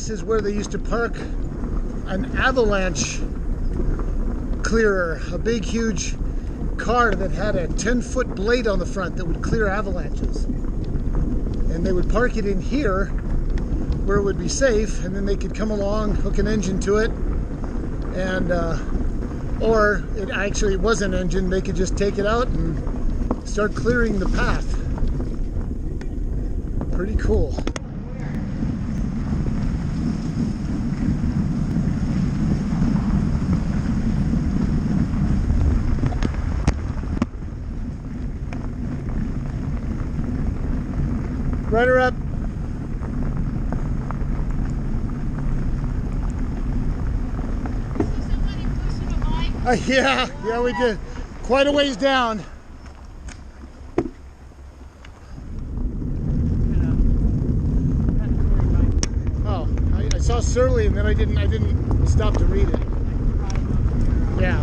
this is where they used to park an avalanche clearer, a big, huge car that had a 10-foot blade on the front that would clear avalanches. And they would park it in here where it would be safe, and then they could come along, hook an engine to it, and or it actually was an engine, they could just take it out and start clearing the path. Pretty cool. Rudder up. Yeah, we did. Quite a ways down. Oh, I saw Surly and then I didn't stop to read it. Yeah.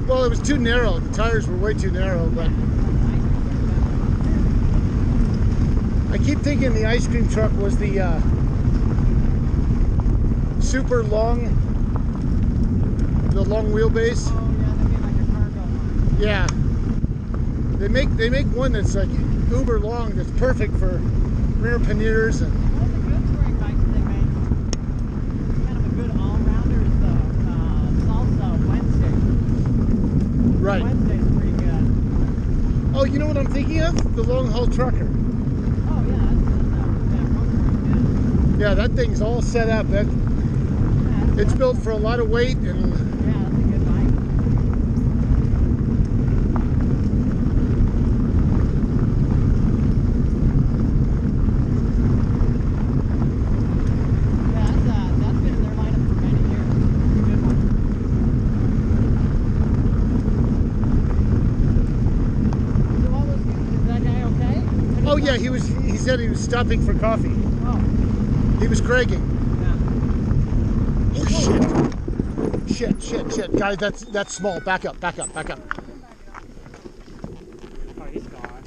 Well, it was too narrow. The tires were way too narrow, but I keep thinking the ice cream truck was the super long, the long wheelbase. Oh yeah, that'd be like a cargo one. Yeah. They make one that's like uber long that's perfect for rear panniers and. One of the good touring bikes they make, kind of a good all-rounder, is the Salsa Wednesday. Right. Wednesday's pretty good. Oh, you know what I'm thinking of? The long haul trucker. Oh yeah, that one's pretty good. Yeah, that thing's all set up. That Yeah, it's built for a lot of weight and. yeah, that's a good bike. Yeah, that's been in their lineup for many years. It's a good one. So what was, is that guy okay? Oh yeah, he said he was stopping for coffee. Oh, He was cragging. yeah. Oh shit. Shit. Guys, that's small. Back up. Oh, he's gone.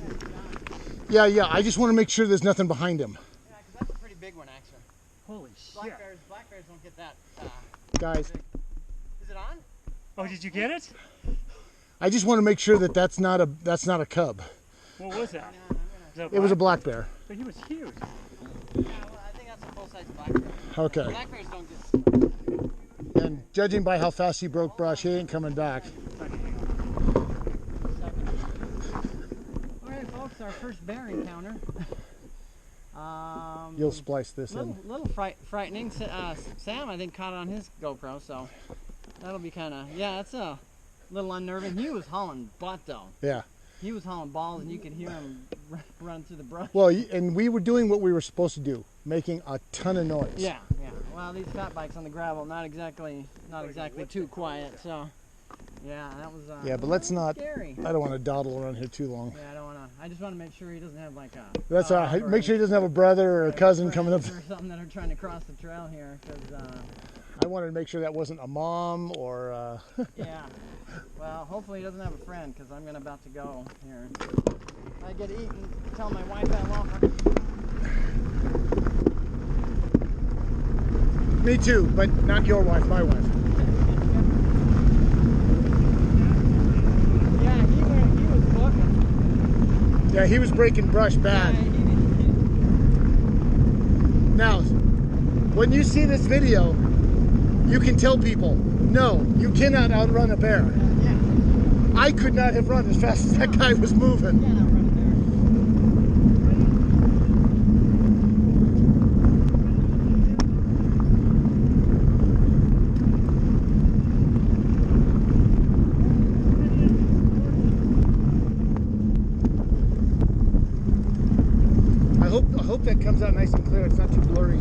Yeah, I just want to make sure there's nothing behind him. Yeah, because that's a pretty big one, actually. Holy shit. Black bears don't get that. Guys, Is it on? Oh, did you get it? I just want to make sure that that's not a cub. What was that? It was a black bear. But he was huge. Yeah, well, I think that's a full-size black bear. Okay. Black bears don't get. And judging by how fast he broke brush, he ain't coming back. Alright, folks, our first bear encounter. You'll splice this in. Little frightening. Sam, I think, caught it on his GoPro, so that'll be kind of, yeah, it's a little unnerving. He was hauling butt, though. Yeah. He was hauling balls, and you could hear him run through the brush. Well, and we were doing what we were supposed to do, making a ton of noise. Yeah. Well, these fat bikes on the gravel, not exactly too quiet. So, yeah, that was. Yeah, but let's not. Scary. I don't want to dawdle around here too long. Yeah, I don't want to. I just want to make sure he doesn't have like a. That's all right. Make sure he doesn't have a brother or a cousin coming up. Or something that are trying to cross the trail here, because. I wanted to make sure that wasn't a mom or. Yeah. Well, hopefully he doesn't have a friend, because I'm about to go here. I get eaten. Tell my wife I love her. Me too, but not your wife, my wife. Yeah, he was booking. Yeah, he was breaking brush bad. Yeah, Now, when you see this video, you can tell people, no, you cannot outrun a bear. yeah. I could not have run as fast as that guy was moving. Yeah, not running I hope that comes out nice and clear. It's not too blurry.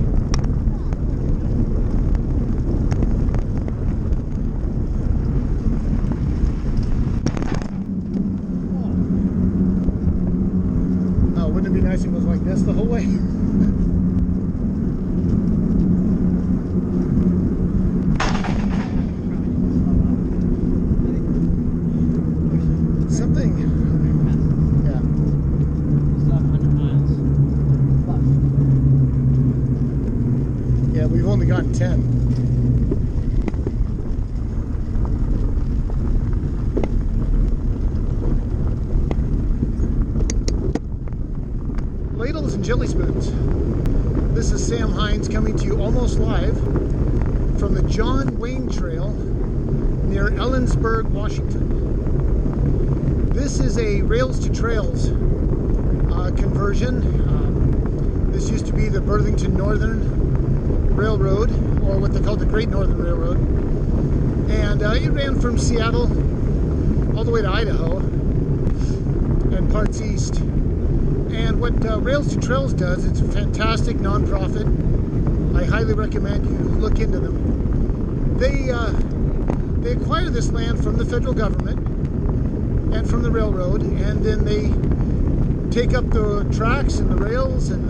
Oh, wouldn't it be nice if it was like this the whole way? Something. Yeah. 100 miles. Yeah, we've only gone 10. Ladles and jelly spoons. This is Sam Hines coming to you almost live from the John Wayne Trail near Ellensburg, Washington. This is a rails to trails conversion. This used to be the Burlington Northern Railroad, or what they called the Great Northern Railroad, and it ran from Seattle all the way to Idaho and parts east. And what Rails to Trails does, it's a fantastic nonprofit. I highly recommend you look into them. They acquire this land from the federal government and from the railroad, and then they take up the tracks and the rails and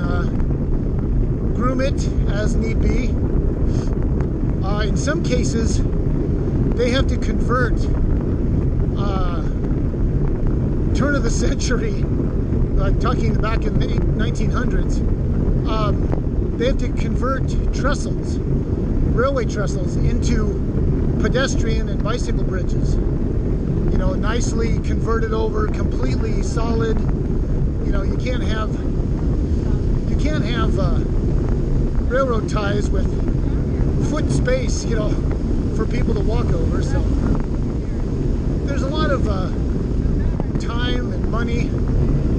groom it as need be. In some cases, they have to convert turn of the century, talking back in the 1900s, they have to convert trestles, railway trestles, into pedestrian and bicycle bridges. You know, nicely converted over, completely solid. You know, you can't have railroad ties with foot space, you know, for people to walk over. So there's a lot of time and money.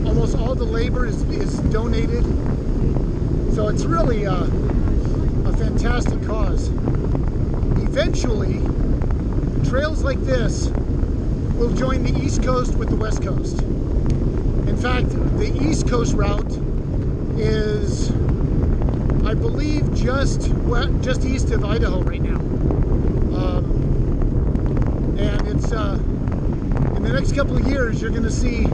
Almost all the labor is donated, so it's really a fantastic cause. Eventually, trails like this will join the East Coast with the West Coast. In fact, the East Coast route is, I believe, just east of Idaho right now, and it's in the next couple of years you're going to see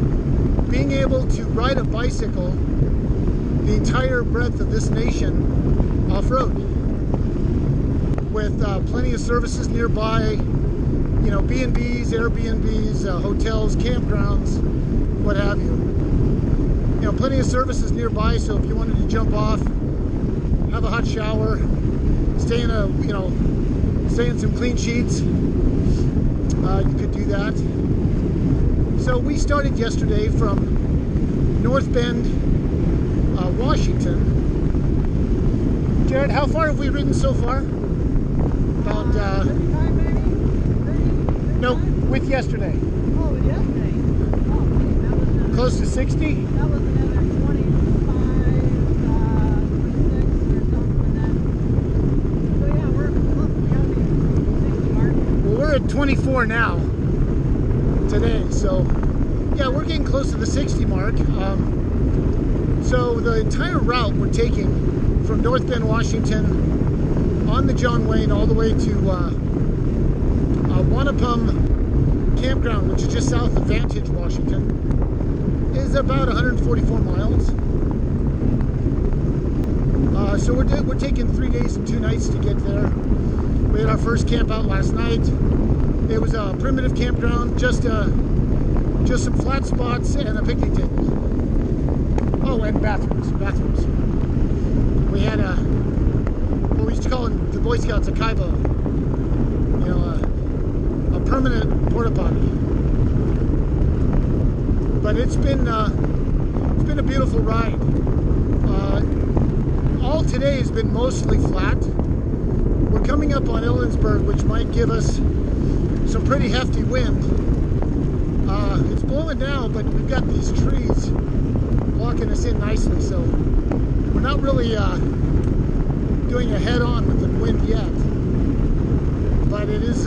being able to ride a bicycle the entire breadth of this nation off-road, with plenty of services nearby, you know, B&Bs, Airbnbs, hotels, campgrounds, what have you. You know, plenty of services nearby, so if you wanted to jump off, have a hot shower, stay in some clean sheets, you could do that. So we started yesterday from North Bend, Washington. Jared, how far have we ridden so far? About, 35 maybe? 30? no, with yesterday. Oh, with yesterday? Oh, okay. That was Close to 60? That was another 25, 26 or something. And then, so yeah, we're close. We gotta be 60 mark. Well, we're at 24 now, today, so yeah, we're getting close to the 60 mark. So the entire route we're taking from North Bend, Washington, on the John Wayne, all the way to Wanapum Campground, which is just south of Vantage, Washington, is about 144 miles. So we're taking 3 days and 2 nights to get there. We had our first camp out last night. It was a primitive campground, just some flat spots and a picnic table. Oh, and bathrooms. We had what we used to call in the Boy Scouts a kaibo. You know, a permanent porta potty. But it's been a beautiful ride. All today has been mostly flat. We're coming up on Ellensburg, which might give us some pretty hefty wind. It's blowing now, but we've got these trees blocking us in nicely, so we're not really doing a head-on with the wind yet. But it is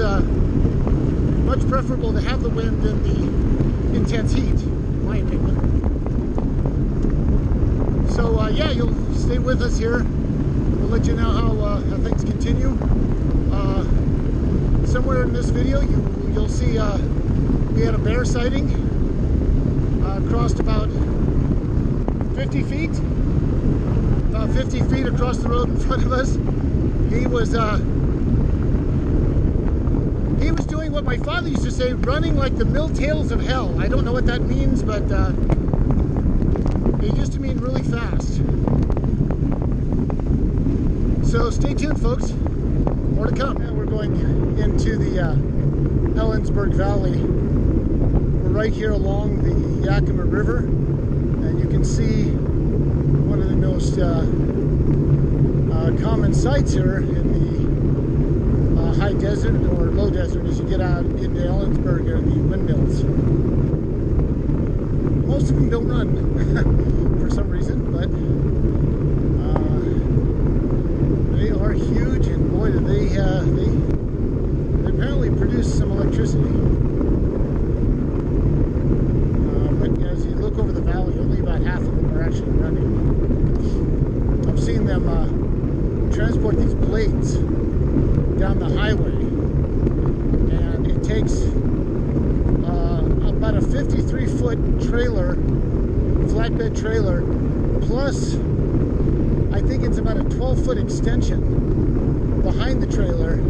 much preferable to have the wind than the intense heat, in my opinion. So yeah, you'll stay with us here. We'll let you know how things continue. Somewhere in this video, you'll see we had a bear sighting. Crossed about 50 feet. About 50 feet across the road in front of us. He was doing what my father used to say, running like the mill tails of hell. I don't know what that means, but it used to mean really fast. So stay tuned, folks. more to come. And we're going into the Ellensburg Valley. We're right here along the Yakima River, and you can see one of the most common sights here in the high desert or low desert as you get out into Ellensburg are the windmills. Most of them don't run for some reason, but they are huge, and boy, do they apparently produce some electricity. But as you look over the valley, only about half of them are actually running. I've seen them transport these blades down the highway, and it takes about a 53-foot trailer, flatbed trailer, plus I think it's about a 12-foot extension behind the trailer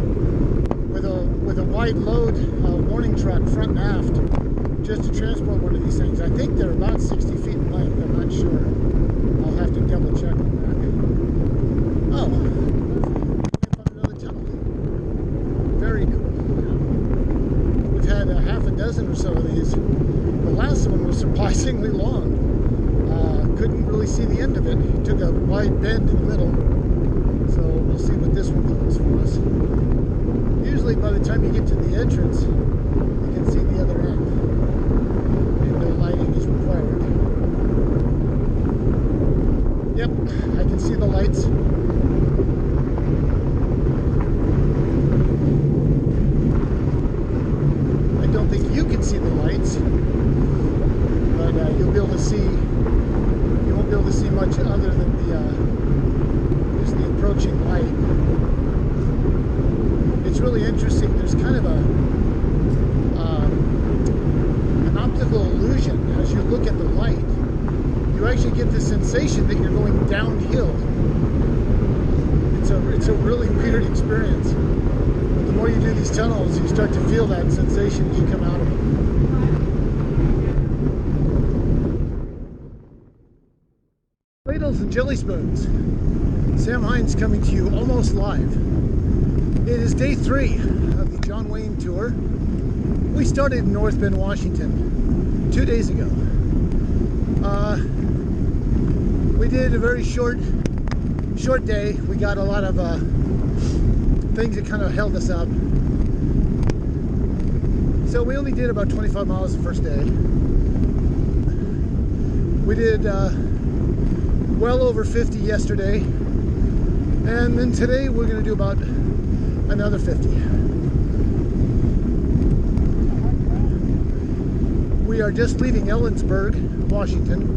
with a wide load warning truck front and aft just to transport one of these things. I think they're about 60 feet in length. I'm not sure. I'll have to double check on that. Oh, we found another tunnel. Very cool. We've had half a dozen or so of these. The last one was surprisingly long. Couldn't really see the end of it. It took a wide bend in the middle. So we'll see what this one holds for us. Usually by the time you get to the entrance, you can see the other end. And no lighting is required. Yep, I can see the lights. I don't think you can see the lights, but you'll be able to see. You won't be able to see much other than just the approaching light. It's really interesting. There's kind of an optical illusion as you look at the light. You actually get the sensation that you're going downhill. It's a really weird experience. But the more you do these tunnels, you start to feel that sensation as you come out of them. Ladles and Jelly Spoons. Sam Hines coming to you almost live. It is day 3 of the John Wayne tour. We started in North Bend, Washington 2 days ago. We did a very short day. We got a lot of things that kind of held us up. So we only did about 25 miles the first day. We did well over 50 yesterday, and then today we're going to do about another 50. We are just leaving Ellensburg, Washington.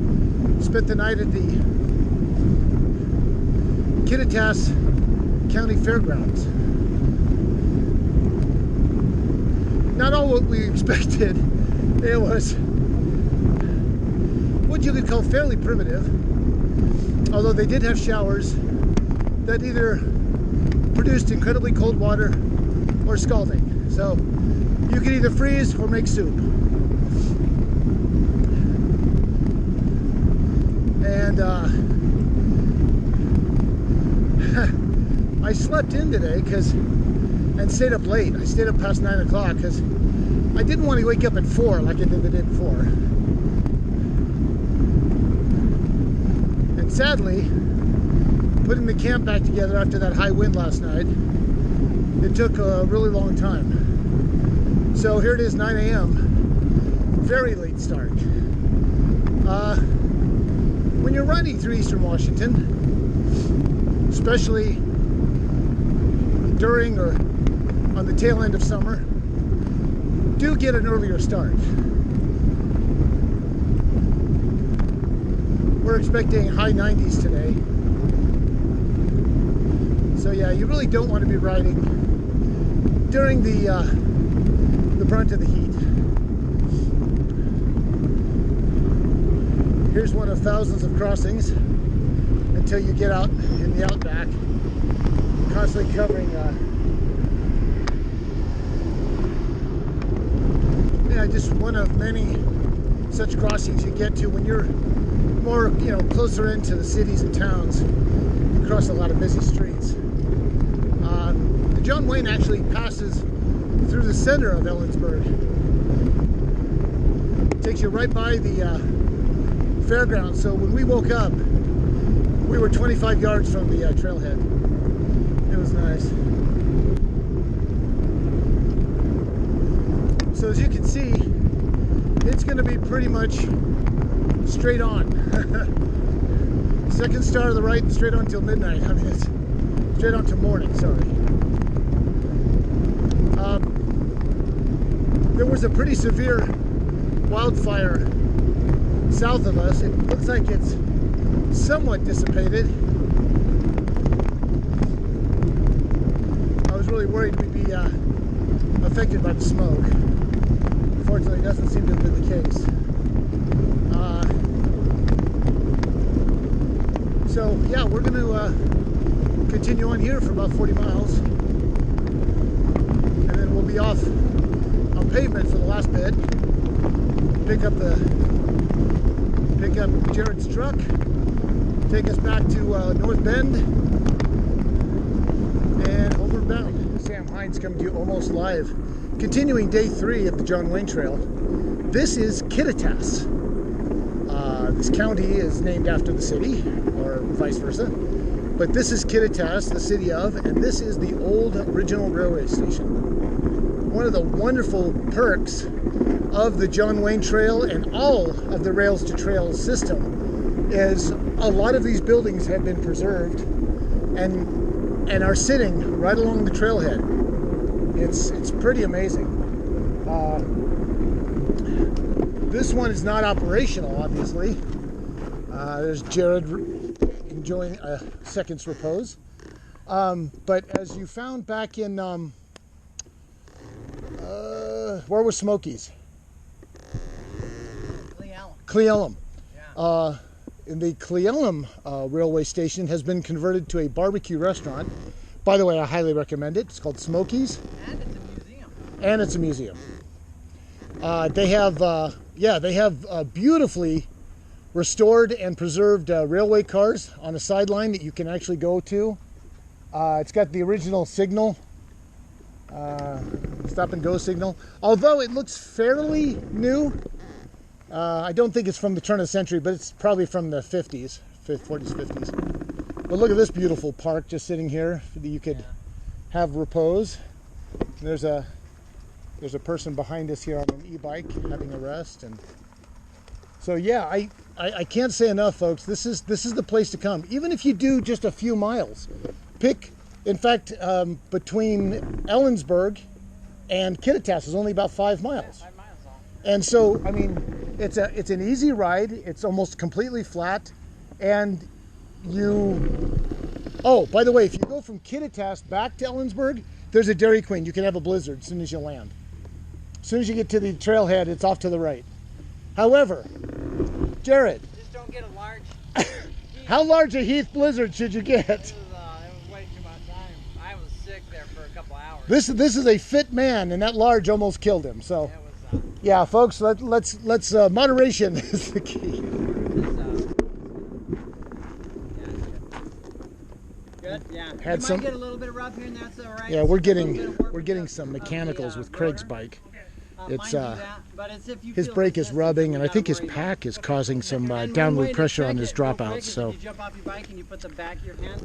Spent the night at the Kittitas County Fairgrounds. Not all what we expected. It was what you could call fairly primitive, although they did have showers that either produced incredibly cold water or scalding. So you could either freeze or make soup. And I slept in today and stayed up late. I stayed up past 9 o'clock because I didn't want to wake up at 4 like I did the day before. And sadly, putting the camp back together after that high wind last night, it took a really long time. So here it is, 9 a.m. Very late start. When you're riding through eastern Washington, especially during or on the tail end of summer, do get an earlier start. We're expecting high 90s today. So yeah, you really don't want to be riding during the brunt of the heat. Here's one of thousands of crossings until you get out in the outback. Constantly covering just one of many such crossings you get to when you're more, closer into the cities and towns. You cross a lot of busy streets. The John Wayne actually passes through the center of Ellensburg. It takes you right by the fairgrounds. So when we woke up, we were 25 yards from the trailhead. It was nice. So as you can see, it's going to be pretty much straight on. Second star to the right and straight on till midnight. I mean, it's straight on till morning, sorry. There was a pretty severe wildfire south of us. It looks like it's somewhat dissipated. I was really worried we'd be affected by the smoke. Fortunately, it doesn't seem to have been the case. So yeah, we're going to continue on here for about 40 miles, and then we'll be off on pavement for the last bit. Pick up Jared's truck, take us back to North Bend, and homeward bound. Sam Hines coming to you almost live. Continuing day 3 of the John Wayne Trail. This is Kittitas. This county is named after the city, or vice versa. But this is Kittitas, the city of, and this is the old original railway station. One of the wonderful perks of the John Wayne Trail and all of the Rails to Trails system is a lot of these buildings have been preserved and are sitting right along the trailhead. It's pretty amazing. This one is not operational, obviously. There's Jared enjoying a second's repose. But as you found back in, where was Smokies? Cleellum. Yeah. In the Cleellum railway station has been converted to a barbecue restaurant. By the way, I highly recommend it. It's called Smokies. And it's a museum. And it's a museum. They have beautifully restored and preserved railway cars on a sideline that you can actually go to. It's got the original signal, stop and go signal. Although it looks fairly new, I don't think it's from the turn of the century, but it's probably from the 40s, 50s. But look at this beautiful park just sitting here that you could have repose. There's a person behind us here on an e-bike having a rest, and so yeah, I can't say enough, folks. This is the place to come. Even if you do just a few miles, in fact, between Ellensburg and Kittitas is only about 5 miles. Yeah, 5 miles long. And so, I mean, it's an easy ride. It's almost completely flat, and oh, by the way, if you go from Kittitas back to Ellensburg, there's a Dairy Queen. You can have a Blizzard as soon as you land. As soon as you get to the trailhead, it's off to the right. However, Jared, just don't get a large. How large a Heath Blizzard should you get? It was way too much time. I was sick there for a couple hours. This is a fit man, and that large almost killed him. So, yeah, folks, let's moderation is the key. Good. Yeah. Had you some. Might get a little bit of rub here, and that's all right. Yeah, we're getting some mechanicals with Craig's bike. It's his brake is rubbing, and I think his pack is causing some downward pressure on his dropouts. So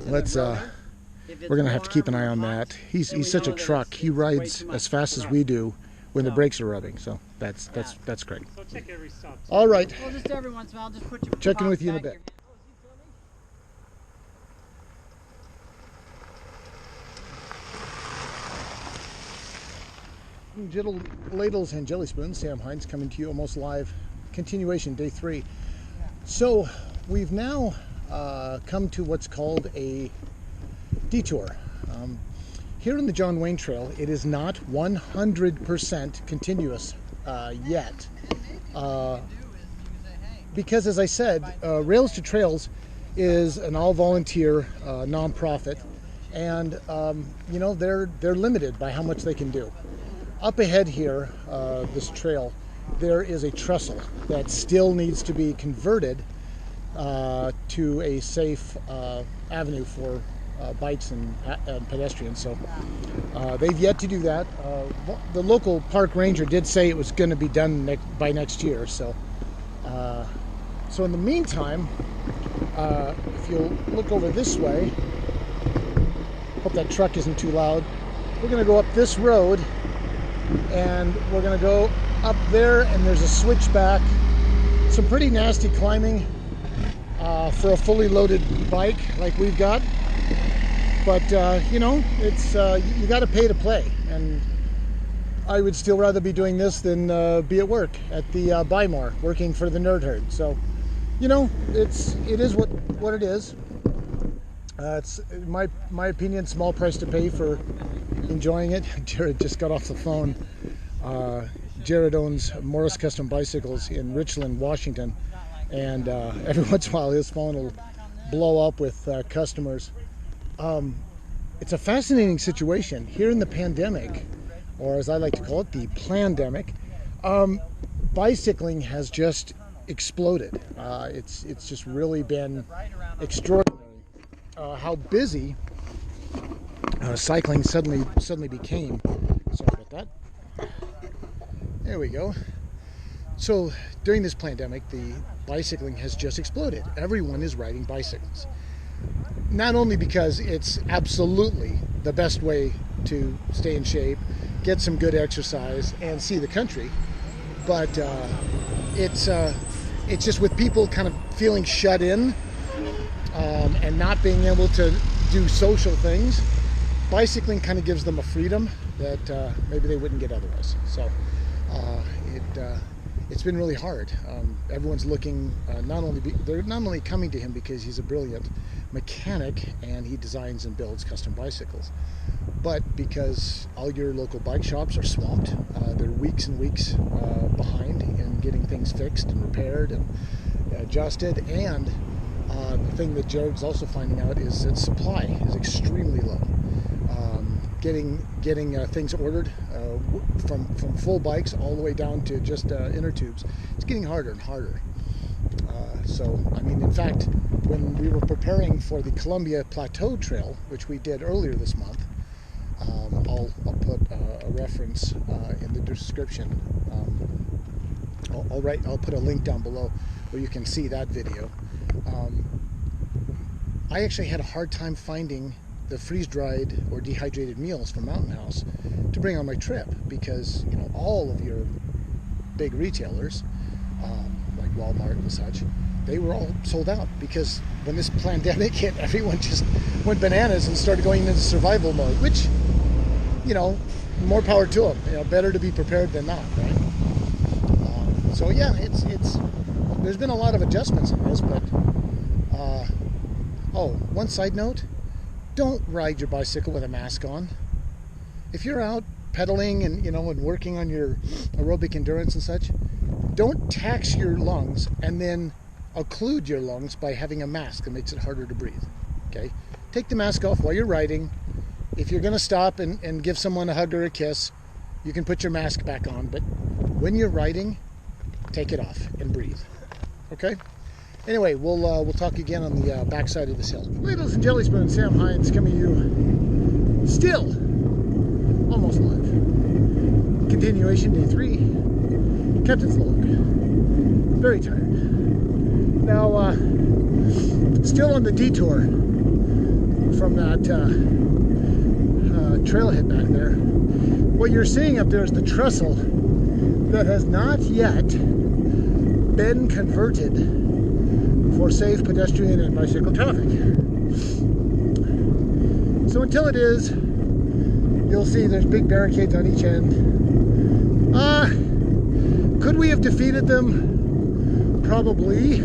let's we're gonna have to keep an eye on that. He's such a truck. He rides as fast as we do when the brakes are rubbing. So that's Craig. So check every stop. All right. Well, just every once in a while, just put your Checking with you in a bit. Ladles and jelly spoons. Sam Hines coming to you almost live. Continuation, day 3. So we've now come to what's called a detour. Here in the John Wayne Trail, it is not 100% continuous yet. Because, as I said, Rails to Trails is an all-volunteer nonprofit, and you know, they're limited by how much they can do. Up ahead here, this trail, there is a trestle that still needs to be converted to a safe avenue for bikes and pedestrians. So They've yet to do that. The local park ranger did say it was going to be done by next year. So in the meantime, if you'll look over this way, hope that truck isn't too loud. We're going to go up this road, and we're going to go up there, and there's a switchback. Some pretty nasty climbing for a fully loaded bike like we've got. But you know, it's you got to pay to play, and I would still rather be doing this than be at work at the Buy More, working for the Nerd Herd. So, you know, it is what it is. It's my opinion, small price to pay for enjoying it. Jared just got off the phone. Jared owns Morris Custom Bicycles in Richland, Washington, and every once in a while his phone will blow up with customers. It's a fascinating situation here in the pandemic, or as I like to call it, the plandemic. Bicycling has just exploded. It's just really been extraordinary how busy cycling suddenly became. Sorry about that. There we go. So during this pandemic, the bicycling has just exploded. Everyone is riding bicycles. Not only because it's absolutely the best way to stay in shape, get some good exercise, and see the country, but it's just with people kind of feeling shut in and not being able to do social things, bicycling kind of gives them a freedom that maybe they wouldn't get otherwise. So it's been really hard. Everyone's looking, they're not only coming to him because he's a brilliant mechanic and he designs and builds custom bicycles, but because all your local bike shops are swamped. They're weeks and weeks behind in getting things fixed and repaired and adjusted. And the thing that Jared's also finding out is that supply is extremely low. Getting things ordered from full bikes all the way down to just inner tubes, it's getting harder and harder. So, I mean, in fact, when we were preparing for the Columbia-Plateau trail, which we did earlier this month, I'll put a reference in the description. I'll put a link down below where you can see that video. I actually had a hard time finding the freeze-dried or dehydrated meals from Mountain House to bring on my trip, because you know all of your big retailers like Walmart and such, they were all sold out, because when this pandemic hit, everyone just went bananas and started going into survival mode, which, you know, more power to them. You know, better to be prepared than not, right? So yeah, it's there's been a lot of adjustments in this, but one side note: don't ride your bicycle with a mask on. If you're out pedaling and and working on your aerobic endurance and such, don't tax your lungs and then occlude your lungs by having a mask that makes it harder to breathe. Okay, take the mask off while you're riding. If you're going to stop and give someone a hug or a kiss, you can put your mask back on. But when you're riding, take it off and breathe. Okay. Anyway, we'll talk again on the backside of this hill. Ladles and Jelly Spoons, Sam Hines coming to you still almost live. Continuation, day 3. Captain's log. Very tired. Now, still on the detour from that trailhead back there. What you're seeing up there is the trestle that has not yet been converted for safe pedestrian and bicycle traffic. So until it is, you'll see there's big barricades on each end. Could we have defeated them? Probably.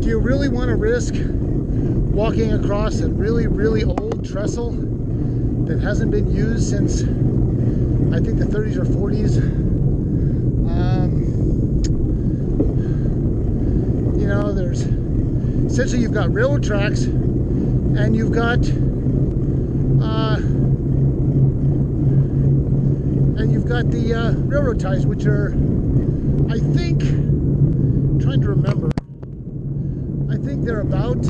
Do you really want to risk walking across a really, really old trestle that hasn't been used since, I think, the 30s or 40s? There's essentially, you've got railroad tracks and you've got the railroad ties, which are, I think, trying to remember, I think they're about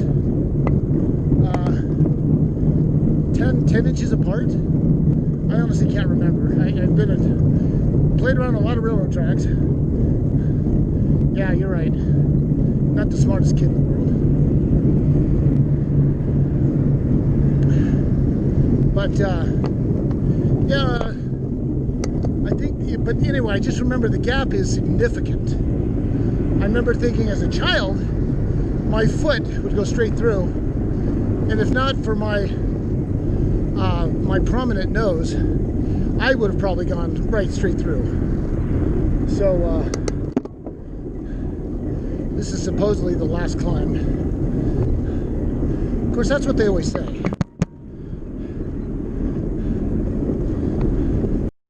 10 inches apart. I honestly can't remember. I've played around a lot of railroad tracks. Yeah, you're right. Not the smartest kid in the world. But yeah, I think. But anyway, I just remember the gap is significant. I remember thinking as a child, my foot would go straight through, and if not for my my prominent nose, I would have probably gone right straight through. So this is supposedly the last climb. Of course, that's what they always say.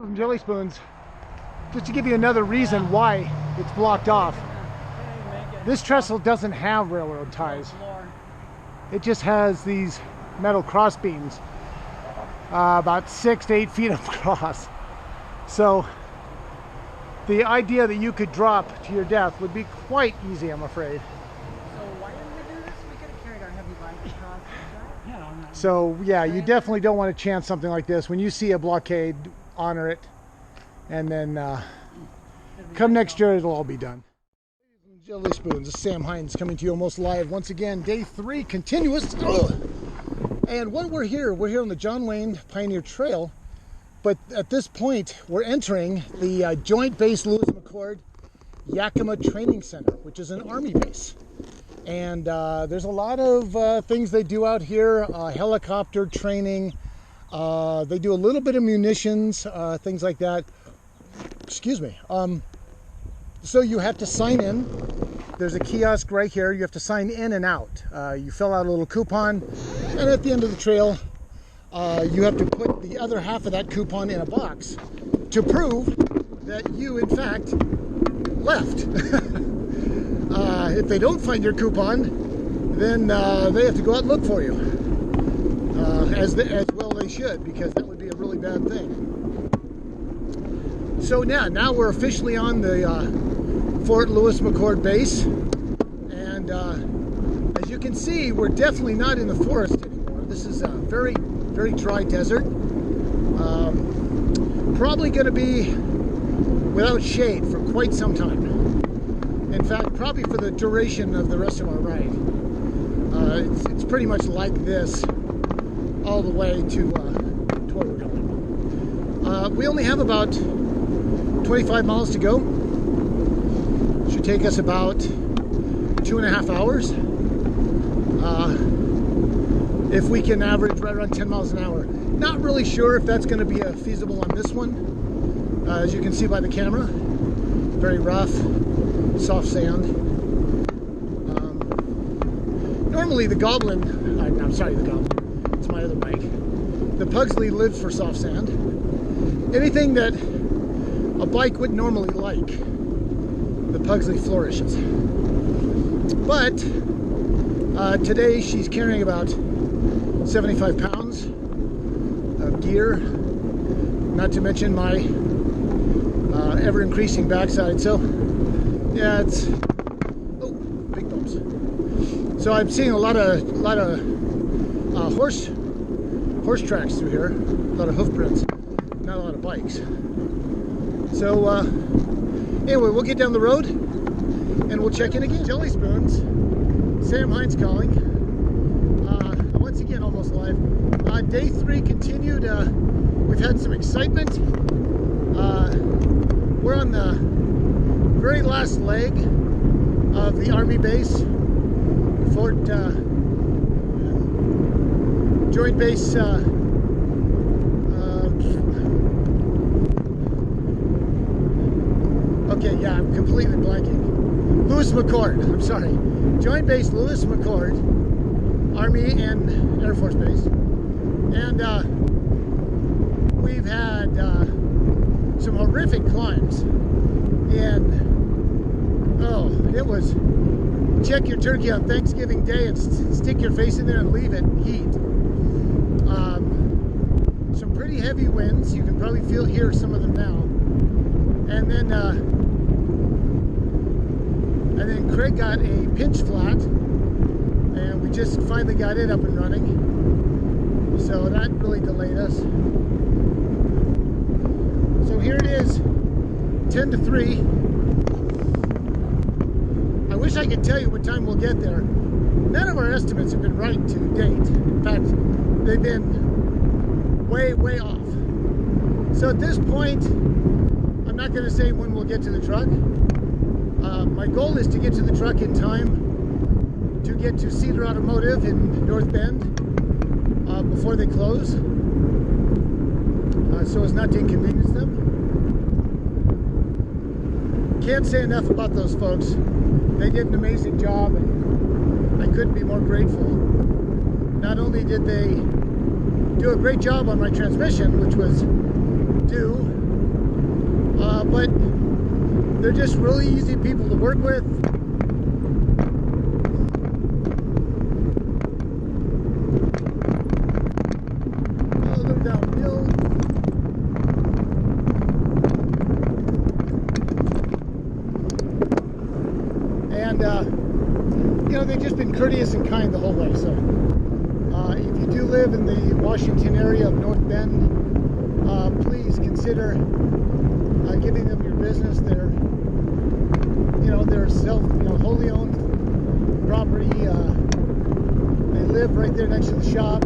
Some jelly spoons, just to give you another reason why it's blocked off. This trestle doesn't have railroad ties. It just has these metal cross beams, about 6 to 8 feet across. So the idea that you could drop to your death would be quite easy, I'm afraid. So why didn't we do this? We could have carried our heavy bike across. Yeah. So yeah, you definitely don't want to chance something like this. When you see a blockade, honor it, and then come next year, it'll all be done. Jelly spoons, this is Sam Hines coming to you almost live once again. Day 3 continuous. Ugh. And when we're here on the John Wayne Pioneer Trail, but at this point we're entering the Joint Base Lewis McChord Yakima Training Center, which is an Army base. And there's a lot of things they do out here, helicopter training. They do a little bit of munitions, things like that. Excuse me. So you have to sign in. There's a kiosk right here. You have to sign in and out. You fill out a little coupon, and at the end of the trail, you have to put the other half of that coupon in a box to prove that you, in fact, left. If they don't find your coupon, then they have to go out and look for you. As well they should, because that would be a really bad thing. So now we're officially on the Fort Lewis McChord base, and as you can see, we're definitely not in the forest anymore. This is a very, very dry desert. Probably going to be without shade for quite some time. In fact, probably for the duration of the rest of our ride. It's pretty much like this all the way to where we're going. We only have about 25 miles to go. Should take us about 2.5 hours. If we can average right around 10 miles an hour. Not really sure if that's going to be feasible on this one. As you can see by the camera, very rough, soft sand. Normally the Goblin, I'm sorry, the Goblin, it's my other bike. The Pugsley lives for soft sand. Anything that a bike would normally like, the Pugsley flourishes. But today she's carrying about 75 pounds of gear, not to mention my ever-increasing backside. So yeah, it's big bumps. So I'm seeing a lot of horse tracks through here, a lot of hoof prints, not a lot of bikes. So anyway, we'll get down the road and we'll check in again. Jelly spoons, Sam Hines calling. Once again, almost live. Day 3 continued. We've had some excitement. We're on the very last leg of the Army base, Fort Joint Base. Okay, yeah, I'm completely blanking. Lewis McChord, I'm sorry. Joint Base Lewis McChord, Army and Air Force Base. And we've had some horrific climbs. And, oh, it was check your turkey on Thanksgiving Day and stick your face in there and leave it heat. Some pretty heavy winds. You can probably hear some of them now. And then Craig got a pinch flat, and we just finally got it up and running. So that really delayed us. So here it is, 10 to 3. I wish I could tell you what time we'll get there. None of our estimates have been right to date. In fact, they've been way, way off. So at this point, I'm not going to say when we'll get to the truck. My goal is to get to the truck in time to get to Cedar Automotive in North Bend before they close, so as not to inconvenience them. Can't say enough about those folks. They did an amazing job, and I couldn't be more grateful. Not only did they do a great job on my transmission, which was due, but they're just really easy people to work with. A little downhill. And, you know, they've just been courteous and kind the whole way. So, if you do live in the Washington area of North Bend, please consider giving them your business. They're, you know, they're wholly owned property. They live right there next to the shop.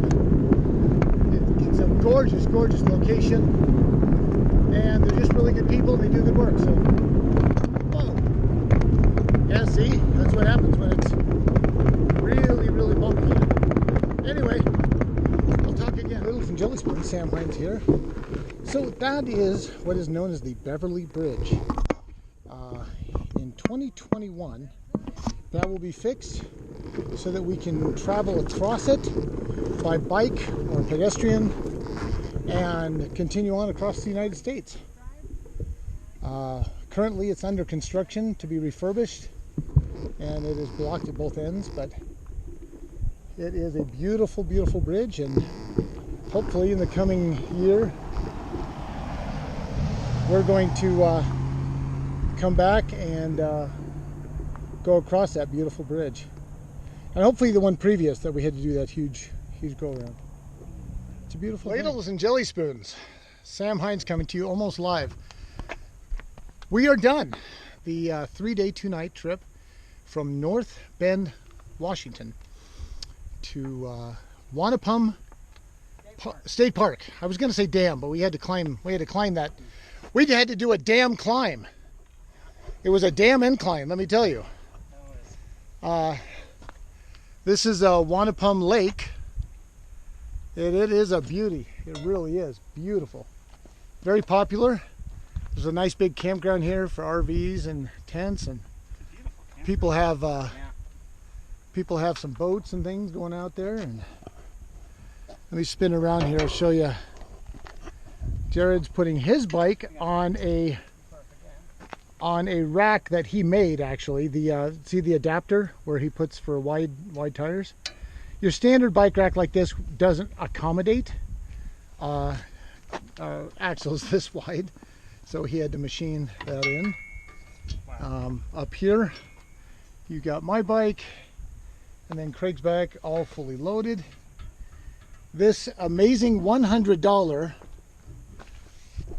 It's a gorgeous, gorgeous location, and they're just really good people, and they do good work. So, whoa. Yeah, see, that's what happens when it's really, really bumpy. Anyway, I'll talk again. Little from Jelly Spoon, Sam Hines here. So that is what is known as the Beverly Bridge. In 2021, that will be fixed so that we can travel across it by bike or pedestrian and continue on across the United States. Currently it's under construction to be refurbished, and it is blocked at both ends, but it is a beautiful, beautiful bridge, and hopefully in the coming year we're going to come back and go across that beautiful bridge. And hopefully the one previous that we had to do that huge go around. It's a beautiful Ladles and Jelly Spoons. Sam Hines coming to you almost live. We are done. The 3-day, 2-night trip from North Bend, Washington to Wanapum State Park. I was going to say dam, but we had to climb that. We had to do a dam climb. It was a dam incline, let me tell you. This is Wanapum Lake. It is a beauty. It really is beautiful. Very popular. There's a nice big campground here for RVs and tents, and people have some boats and things going out there. And let me spin around here. I'll show you. Jared's putting his bike on a rack that he made, actually. See the adapter where he puts for wide tires? Your standard bike rack like this doesn't accommodate axles this wide, so he had to machine that in. Wow. Up here you got my bike, and then Craig's bike, all fully loaded. This amazing $100,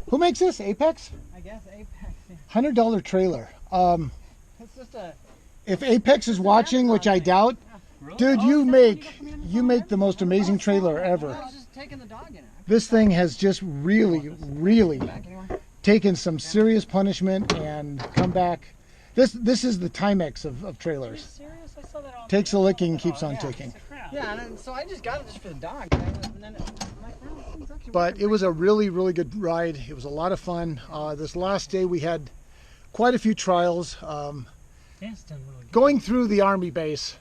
who makes this? Apex? I guess Apex. Yeah. $100 trailer. It's just a. If Apex is watching, which I doubt, Really? dude, you make the most amazing trailer ever. I was just taking the dog in it. This thing has just really taken some serious punishment and come back. This is the Timex of trailers. Serious? I saw that on Takes a licking, keeps on ticking. crap. Yeah, and then, so I just got it just for the dog. And then I'm like, oh, this thing's actually But working it was a really good ride. It was a lot of fun. This last day we had quite a few trials. That's done really good. Going through the Army base,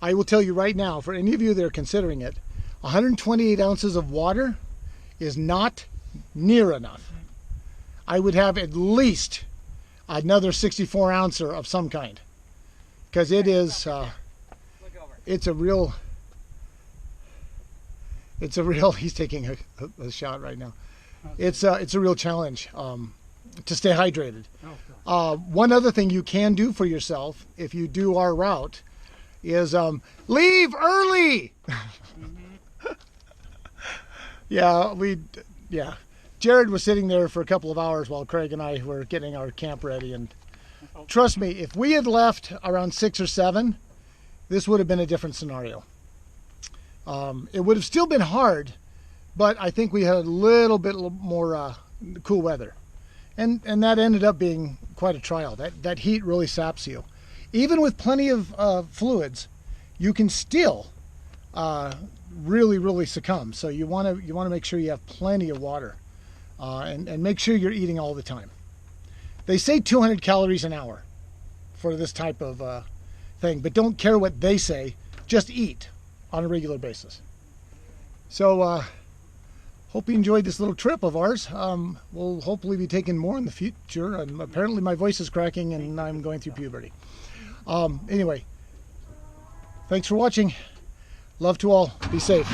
I will tell you right now, for any of you that are considering it, 128 ounces of water is not near enough. I would have at least another 64 ouncer of some kind, because it is Look over. it's a real he's taking a shot right now. It's a real challenge to stay hydrated. Oh, One other thing you can do for yourself if you do our route is leave early. Yeah. Jared was sitting there for a couple of hours while Craig and I were getting our camp ready, and trust me, if we had left around 6 or 7, this would have been a different scenario. It would have still been hard, but I think we had a little bit more cool weather, and that ended up being quite a trial. That heat really saps you. Even with plenty of fluids, you can still really succumb. So you want to make sure you have plenty of water, and make sure you're eating all the time. They say 200 calories an hour for this type of thing, but don't care what they say. Just eat on a regular basis. So hope you enjoyed this little trip of ours. We'll hopefully be taking more in the future. And apparently my voice is cracking and I'm going through puberty. Anyway, thanks for watching. Love to all. Be safe.